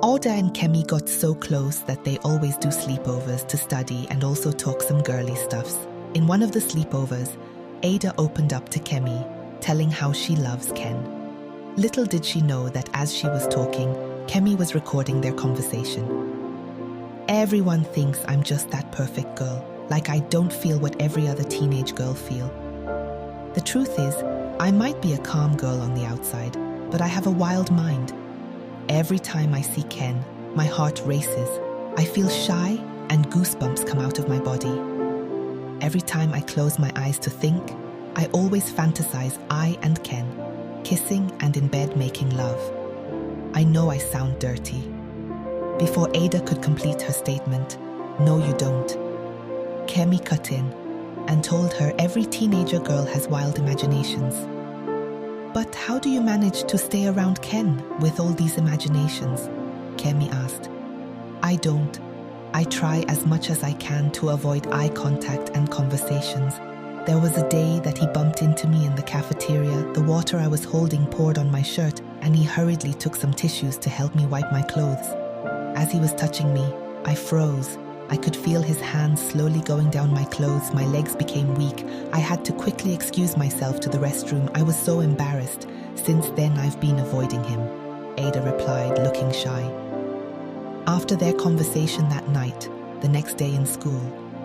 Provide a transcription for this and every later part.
Ada and Kemi got so close that they always do sleepovers to study and also talk some girly stuffs. In one of the sleepovers, Ada opened up to Kemi, telling how she loves Ken. Little did she know that as she was talking, Kemi was recording their conversation. Everyone thinks I'm just that perfect girl, like I don't feel what every other teenage girl feel. The truth is, I might be a calm girl on the outside, but I have a wild mind. Every time I see Ken, my heart races. I feel shy and goosebumps come out of my body. Every time I close my eyes to think, I always fantasize I and Ken, kissing and in bed making love. I know I sound dirty. Before Ada could complete her statement, "No, you don't," Kemi cut in and told her every teenager girl has wild imaginations. "But how do you manage to stay around Ken with all these imaginations?" Kemi asked. "I don't. I try as much as I can to avoid eye contact and conversations. There was a day that he bumped into me in the cafeteria. The water I was holding poured on my shirt, and he hurriedly took some tissues to help me wipe my clothes. As he was touching me, I froze. I could feel his hands slowly going down my clothes. My legs became weak. I had to quickly excuse myself to the restroom. I was so embarrassed. Since then, I've been avoiding him," Ada replied, looking shy. After their conversation that night, the next day in school,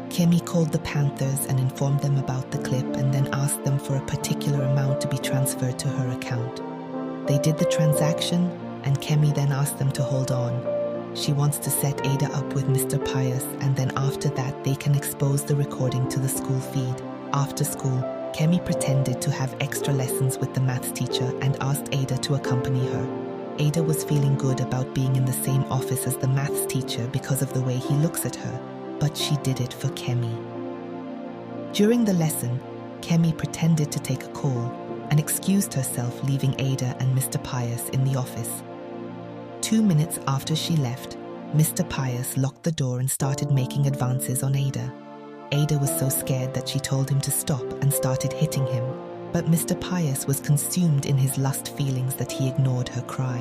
Kemi called the Panthers and informed them about the clip and then asked them for a particular amount to be transferred to her account. They did the transaction, and Kemi then asked them to hold on. She wants to set Ada up with Mr. Pius, and then after that they can expose the recording to the school feed. After school, Kemi pretended to have extra lessons with the maths teacher and asked Ada to accompany her. Ada was feeling good about being in the same office as the maths teacher because of the way he looks at her, but she did it for Kemi. During the lesson, Kemi pretended to take a call and excused herself, leaving Ada and Mr. Pius in the office. 2 minutes after she left, Mr. Pius locked the door and started making advances on Ada. Ada was so scared that she told him to stop and started hitting him, but Mr. Pius was consumed in his lust feelings that he ignored her cry.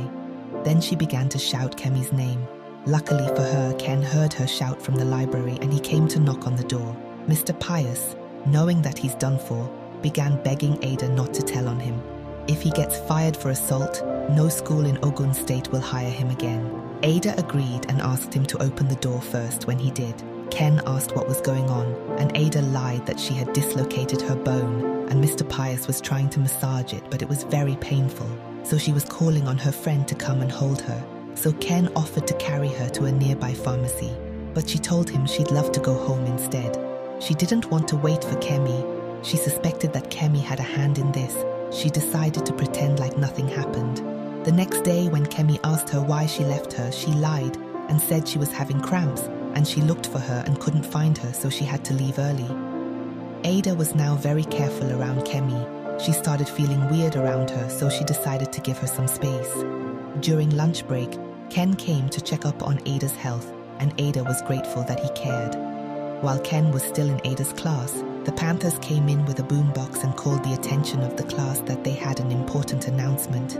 Then she began to shout Kemi's name. Luckily for her, Ken heard her shout from the library and he came to knock on the door. Mr. Pius, knowing that he's done for, began begging Ada not to tell on him. If he gets fired for assault, no school in Ogun State will hire him again. Ada agreed and asked him to open the door first. When he did, Ken asked what was going on, and Ada lied that she had dislocated her bone, and Mr. Pius was trying to massage it, but it was very painful, so she was calling on her friend to come and hold her. So Ken offered to carry her to a nearby pharmacy, but she told him she'd love to go home instead. She didn't want to wait for Kemi. She suspected that Kemi had a hand in this. She decided to pretend like nothing happened. The next day, when Kemi asked her why she left her, she lied and said she was having cramps, and she looked for her and couldn't find her, so she had to leave early. Ada was now very careful around Kemi. She started feeling weird around her, so she decided to give her some space. During lunch break, Ken came to check up on Ada's health, and Ada was grateful that he cared. While Ken was still in Ada's class, the Panthers came in with a boombox and called the attention of the class that they had an important announcement.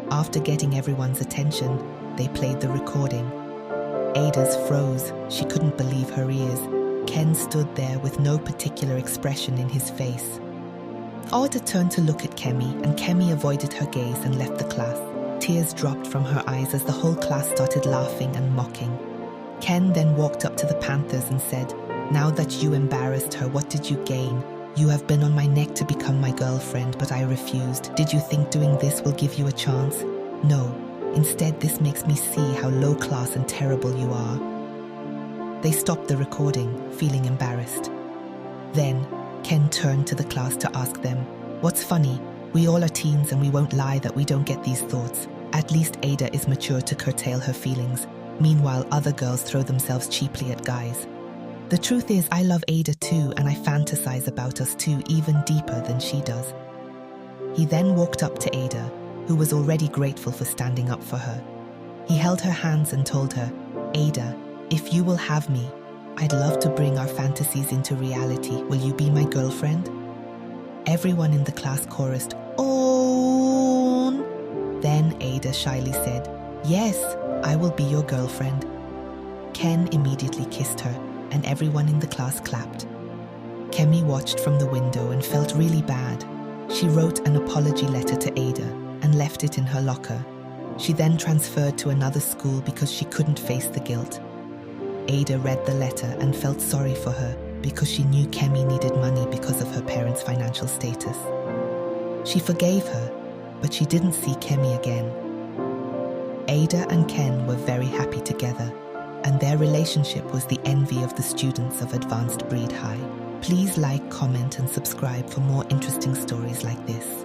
After getting everyone's attention, they played the recording. Ada's froze. She couldn't believe her ears. Ken stood there with no particular expression in his face. Ada turned to look at Kemi, and Kemi avoided her gaze and left the class. Tears dropped from her eyes as the whole class started laughing and mocking. Ken then walked up to the Panthers and said, "Now that you embarrassed her, what did you gain? You have been on my neck to become my girlfriend, but I refused. Did you think doing this will give you a chance? No. Instead, this makes me see how low class and terrible you are." They stopped the recording, feeling embarrassed. Then, Ken turned to the class to ask them, "What's funny? We all are teens and we won't lie that we don't get these thoughts. At least Ada is mature to curtail her feelings. Meanwhile, other girls throw themselves cheaply at guys. The truth is, I love Ada too, and I fantasize about us two even deeper than she does." He then walked up to Ada, who was already grateful for standing up for her. He held her hands and told her, "Ada, if you will have me, I'd love to bring our fantasies into reality. Will you be my girlfriend?" Everyone in the class chorused, "Oh!" Then Ada shyly said, "Yes, I will be your girlfriend." Ken immediately kissed her, and everyone in the class clapped. Kemi watched from the window and felt really bad. She wrote an apology letter to Ada and left it in her locker. She then transferred to another school because she couldn't face the guilt. Ada read the letter and felt sorry for her because she knew Kemi needed money because of her parents' financial status. She forgave her, but she didn't see Kemi again. Ada and Ken were very happy together, and their relationship was the envy of the students of Advanced Breed High. Please like, comment, and subscribe for more interesting stories like this.